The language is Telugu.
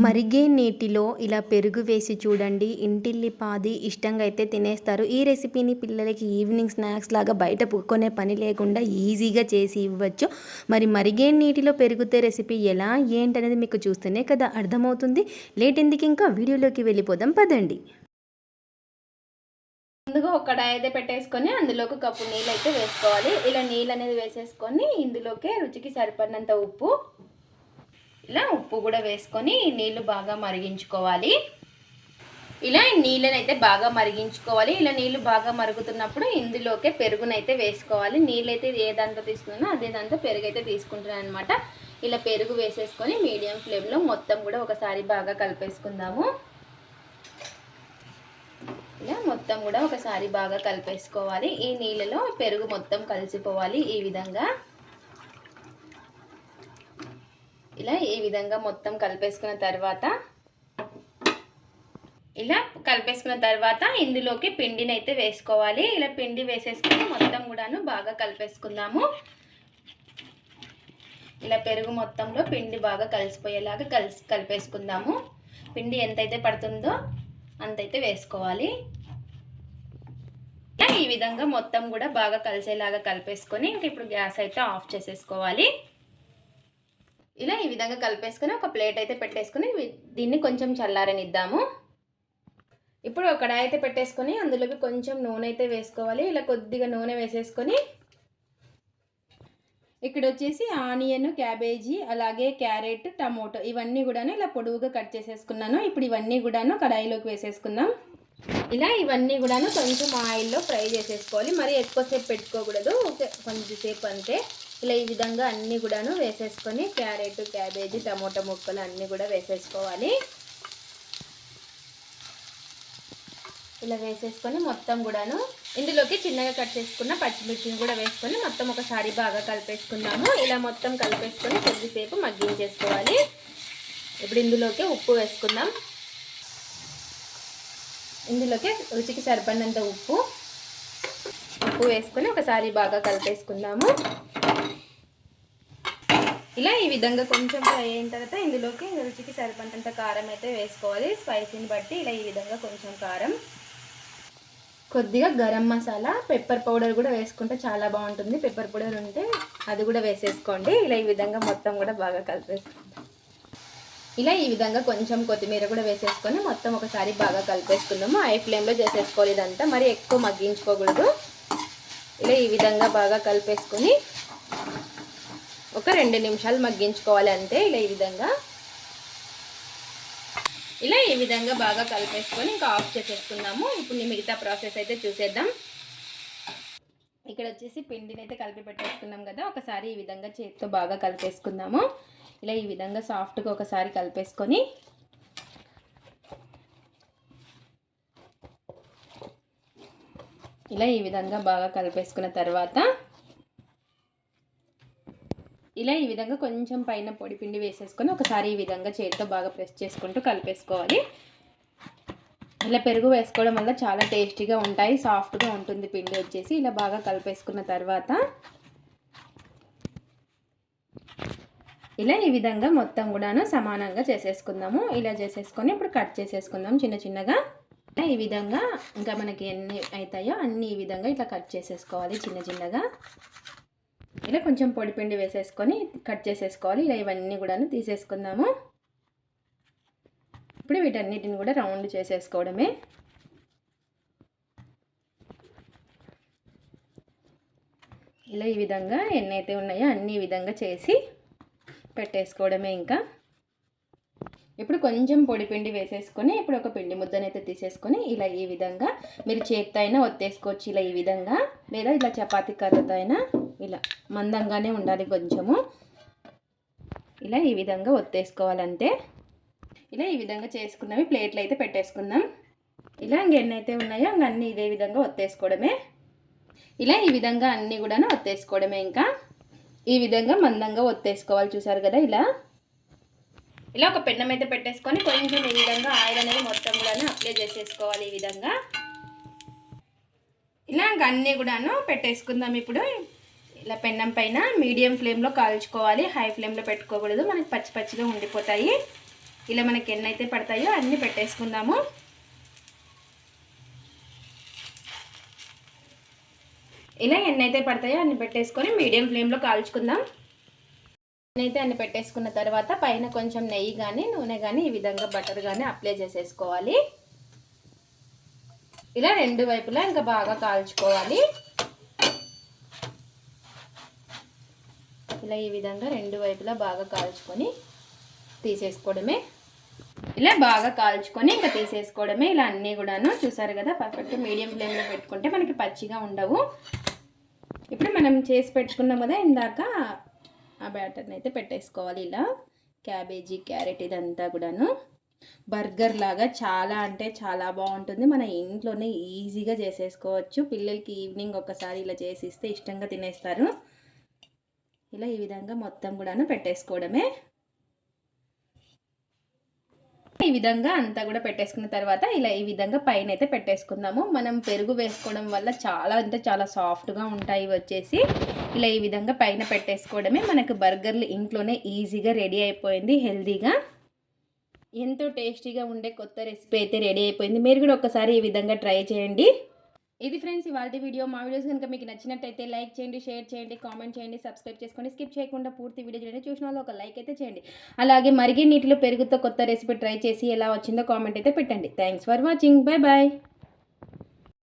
మరిగే నీటిలో ఇలా పెరుగు వేసి చూడండి, ఇంటిల్లిపాది ఇష్టంగా అయితే తినేస్తారు. ఈ రెసిపీని పిల్లలకి ఈవినింగ్ స్నాక్స్ లాగా బయట కొనే పని లేకుండా ఈజీగా చేసి ఇవ్వచ్చు. మరి మరిగే నీటిలో పెరుగుతే రెసిపీ ఎలా ఏంటనేది మీకు చూస్తేనే కదా అర్థమవుతుంది. లేట్ ఎందుకు, ఇంకా వీడియోలోకి వెళ్ళిపోదాం పదండి. ముందుగా ఒక కడాయి అయితే పెట్టేసుకొని అందులోకి కప్పు నీళ్ళు అయితే వేసుకోవాలి. ఇలా నీళ్ళు అనేది వేసేసుకొని ఇందులోకి రుచికి సరిపడినంత ఉప్పు, ఇలా ఉప్పు కూడా వేసుకొని నీళ్ళు బాగా మరిగించుకోవాలి. ఇలా నీళ్ళనైతే బాగా మరిగించుకోవాలి. ఇలా నీళ్ళు బాగా మరుగుతున్నప్పుడు ఇందులోకే పెరుగునైతే వేసుకోవాలి. నీళ్ళైతే ఏ దాంట్లో తీసుకున్నానో అదే దాంట్లో పెరుగు అయితే తీసుకుంటున్నాను అనమాట. ఇలా పెరుగు వేసేసుకొని మీడియం ఫ్లేమ్లో మొత్తం కూడా ఒకసారి బాగా కలిపేసుకుందాము. ఇలా మొత్తం కూడా ఒకసారి బాగా కలిపేసుకోవాలి. ఈ నీళ్ళలో పెరుగు మొత్తం కలిసిపోవాలి. ఈ విధంగా ఈ విధంగా మొత్తం కలిపేసుకున్న తర్వాత ఇందులోకి పిండిని అయితే వేసుకోవాలి. ఇలా పిండి వేసేసుకొని మొత్తం కూడాను బాగా కలిపేసుకుందాము. ఇలా పెరుగు మొత్తంలో పిండి బాగా కలిసిపోయేలాగా కలిపేసుకుందాము. పిండి ఎంతైతే పడుతుందో అంతైతే వేసుకోవాలి. ఈ విధంగా మొత్తం కూడా బాగా కలిసేలాగా కలిపేసుకొని ఇంక ఇప్పుడు గ్యాస్ అయితే ఆఫ్ చేసేసుకోవాలి. ఇలా ఈ విధంగా కలిపేసుకొని ఒక ప్లేట్ అయితే పెట్టేసుకొని దీన్ని కొంచెం చల్లారనిద్దాము. ఇప్పుడు ఒక కడాయి అయితే పెట్టేసుకొని అందులోకి కొంచెం నూనె అయితే వేసుకోవాలి. ఇలా కొద్దిగా నూనె వేసేసుకొని ఇక్కడ వచ్చేసి ఆనియన్, క్యాబేజీ, అలాగే క్యారెట్, టమోటో ఇవన్నీ కూడాను ఇలా పొడవుగా కట్ చేసేసుకున్నాను. ఇప్పుడు ఇవన్నీ కూడాను కడాయిలోకి వేసేసుకుందాం. ఇలా ఇవన్నీ కూడాను కొంచెం ఆయిల్లో ఫ్రై చేసేసుకోవాలి. మరి ఎక్కువసేపు పెట్టుకోకూడదు, కొంచెంసేపు అంతే. ఇలా ఈ విధంగా అన్నీ కూడాను వేసేసుకొని క్యారెట్, క్యాబేజీ, టమోటా ముక్కలు అన్నీ కూడా వేసేసుకోవాలి. ఇలా వేసేసుకొని మొత్తం కూడాను ఇందులోకి చిన్నగా కట్ చేసుకున్న పచ్చిమిర్చిని కూడా వేసుకొని మొత్తం ఒకసారి బాగా కలిపేసుకుందాము. ఇలా మొత్తం కలిపేసుకొని కొద్దిసేపు మగ్గించేసుకోవాలి. ఇప్పుడు ఇందులోకి ఉప్పు వేసుకుందాం. ఇందులోకి రుచికి సరిపడినంత ఉప్పు వేసుకొని ఒకసారి బాగా కలిపేసుకుందాము. ఇలా ఈ విధంగా కొంచెం ఫ్రై అయిన తర్వాత ఇందులోకి రుచికి సరిపడినంత కారం అయితే వేసుకోవాలి. స్పైసీని బట్టి ఇలా ఈ విధంగా కొంచెం కారం, కొద్దిగా గరం మసాలా, పెప్పర్ పౌడర్ కూడా వేసుకుంటే చాలా బాగుంటుంది. పెప్పర్ పౌడర్ ఉంటే అది కూడా వేసేసుకోండి. ఇలా ఈ విధంగా మొత్తం కూడా బాగా కలిపేసుకుందాం. ఇలా ఈ విధంగా కొంచెం కొత్తిమీర కూడా వేసేసుకొని మొత్తం ఒకసారి బాగా కలిపేసుకుందాము. హై ఫ్లేమ్లో చేసేసుకోవాలి. ఇదంతా మరి ఎక్కువ మగ్గించుకోకూడదు. ఇలా ఈ విధంగా బాగా కలిపేసుకొని ఒక 2 నిమిషాలు మగ్గించుకోవాలి అంతే. ఇలా ఈ విధంగా బాగా కలిపేసుకొని ఇంకా ఆఫ్ చేసేసుకుందాము. ఇప్పుడు మిగతా ప్రాసెస్ అయితే చూసేద్దాం. ఇక్కడ వచ్చేసి పిండిని అయితే కలిపి పెట్టేసుకున్నాం కదా, ఒకసారి ఈ విధంగా చేతితో బాగా కలిపేసుకుందాము. ఇలా ఈ విధంగా సాఫ్ట్గా ఒకసారి కలిపేసుకొని ఇలా ఈ విధంగా బాగా కలిపేసుకున్న తర్వాత ఇలా ఈ విధంగా కొంచెం పైన పొడి పిండి వేసేసుకొని ఒకసారి ఈ విధంగా చేతితో బాగా ప్రెస్ చేసుకుంటూ కలిపేసుకోవాలి. ఇలా పెరుగు వేసుకోవడం వల్ల చాలా టేస్టీగా ఉంటాయి, సాఫ్ట్గా ఉంటుంది పిండి వచ్చేసి. ఇలా బాగా కలిపేసుకున్న తర్వాత ఇలా ఈ విధంగా మొత్తం కూడాను సమానంగా చేసేసుకుందాము. ఇలా చేసేసుకొని ఇప్పుడు కట్ చేసేసుకుందాం చిన్న చిన్నగా. ఈ విధంగా ఇంకా మనకి ఎన్ని అవుతాయో అన్ని ఈ విధంగా ఇట్లా కట్ చేసేసుకోవాలి చిన్న చిన్నగా. ఇలా కొంచెం పొడి పిండి వేసేసుకొని కట్ చేసేసుకోవాలి. ఇలా ఇవన్నీ కూడాను తీసేసుకుందాము. ఇప్పుడు వీటన్నిటిని కూడా రౌండ్ చేసేసుకోవడమే. ఇలా ఈ విధంగా ఎన్నైతే ఉన్నాయో అన్ని ఈ విధంగా చేసి పెట్టేసుకోవడమే. ఇంకా ఇప్పుడు కొంచెం పొడి పిండి వేసేసుకొని ఇప్పుడు ఒక పిండి ముద్దనైతే తీసేసుకొని ఇలా ఈ విధంగా మీరు చేత్తో అయినా ఒత్తేసుకోవచ్చు. ఇలా ఈ విధంగా, లేదా ఇలా చపాతీ కర్రతో అయినా ఇలా మందంగానే ఉండాలి కొంచెము. ఇలా ఈ విధంగా ఒత్తేసుకోవాలంతే. ఇలా ఈ విధంగా చేసుకున్నవి ప్లేట్లు అయితే పెట్టేసుకుందాం. ఇలా ఇంకెన్నైతే ఉన్నాయో అన్నీ ఇదే విధంగా ఒత్తేసుకోవడమే. ఇలా ఈ విధంగా అన్నీ కూడా ఒత్తేసుకోవడమే. ఇంకా ఈ విధంగా మందంగా ఒత్తేసుకోవాలి. చూసారు కదా, ఇలా ఒక పెన్నం అయితే పెట్టేసుకొని కొంచెం ఈ విధంగా ఆయిల్ అనేది మొత్తం కూడా అప్లై చేసేసుకోవాలి. ఈ విధంగా ఇలా ఇంకా అన్నీ కూడాను పెట్టేసుకుందాం. ఇప్పుడు ఇలా పెన్నం పైన మీడియం ఫ్లేమ్లో కాల్చుకోవాలి, హై ఫ్లేమ్లో పెట్టుకోకూడదు, మనకి పచ్చి పచ్చిగా ఉండిపోతాయి. ఇలా మనకి ఎన్ని అయితే పడతాయో అన్నీ పెట్టేసుకుందాము. ఇలా ఎన్ని అయితే పడతాయో అన్ని పెట్టేసుకొని మీడియం ఫ్లేమ్లో కాల్చుకుందాం. అయితే అన్ని పెట్టేసుకున్న తర్వాత పైన కొంచెం నెయ్యి కానీ నూనె కానీ ఈ విధంగా బటర్ కానీ అప్లై చేసేసుకోవాలి. ఇలా రెండు వైపులా ఇంకా బాగా కాల్చుకోవాలి. ఇలా ఈ విధంగా రెండు వైపులా బాగా కాల్చుకొని తీసేసుకోవడమే. ఇలా బాగా కాల్చుకొని ఇంకా తీసేసుకోవడమే. ఇలా అన్నీ కూడాను చూసారు కదా, పర్ఫెక్ట్ మీడియం ఫ్లేమ్లో పెట్టుకుంటే మనకి పచ్చిగా ఉండవు. ఇప్పుడు మనం చేసి పెట్టుకున్నాం కదా ఇందాక, ఆ బ్యాటర్ని అయితే పెట్టేసుకోవాలి. ఇలా క్యాబేజీ, క్యారెట్ ఇదంతా కూడాను బర్గర్ లాగా చాలా అంటే చాలా బాగుంటుంది. మన ఇంట్లోనే ఈజీగా చేసేసుకోవచ్చు. పిల్లలకి ఈవినింగ్ ఒకసారి ఇలా చేసి ఇస్తే ఇష్టంగా తినేస్తారు. ఇలా ఈ విధంగా మొత్తం కూడాను పెట్టేసుకోవడమే. ఈ విధంగా అంతా కూడా పెట్టేసుకున్న తర్వాత ఇలా ఈ విధంగా పైన అయితే పెట్టేసుకుందాము. మనం పెరుగు వేసుకోవడం వల్ల చాలా అంటే చాలా సాఫ్ట్గా ఉంటాయి వచ్చేసి. ఇలా ఈ విధంగా పైన పెట్టేసుకోవడమే. మనకు బర్గర్లు ఇంట్లోనే ఈజీగా రెడీ అయిపోయింది. హెల్తీగా ఎంతో టేస్టీగా ఉండే కొత్త రెసిపీ అయితే రెడీ అయిపోయింది. మీరు కూడా ఒకసారి ఈ విధంగా ట్రై చేయండి. ఇది ఫ్రెండ్స్ ఇవాళ వీడియో. మా వీడియోస్ కనుక మీకు నచ్చినట్టయితే లైక్ చేయండి, షేర్ చేయండి, కామెంట్ చేయండి, సబ్స్క్రైబ్ చేసుకోండి. స్కిప్ చేయకుండా పూర్తి వీడియో చూడండి. చూసిన వాళ్ళు ఒక లైక్ అయితే చేయండి. అలాగే మరిగే నీటిలో పెరుగుతో కొత్త రెసిపీ ట్రై చేసి ఎలా వచ్చిందో కామెంట్ అయితే పెట్టండి. Thanks for watching. Bye bye.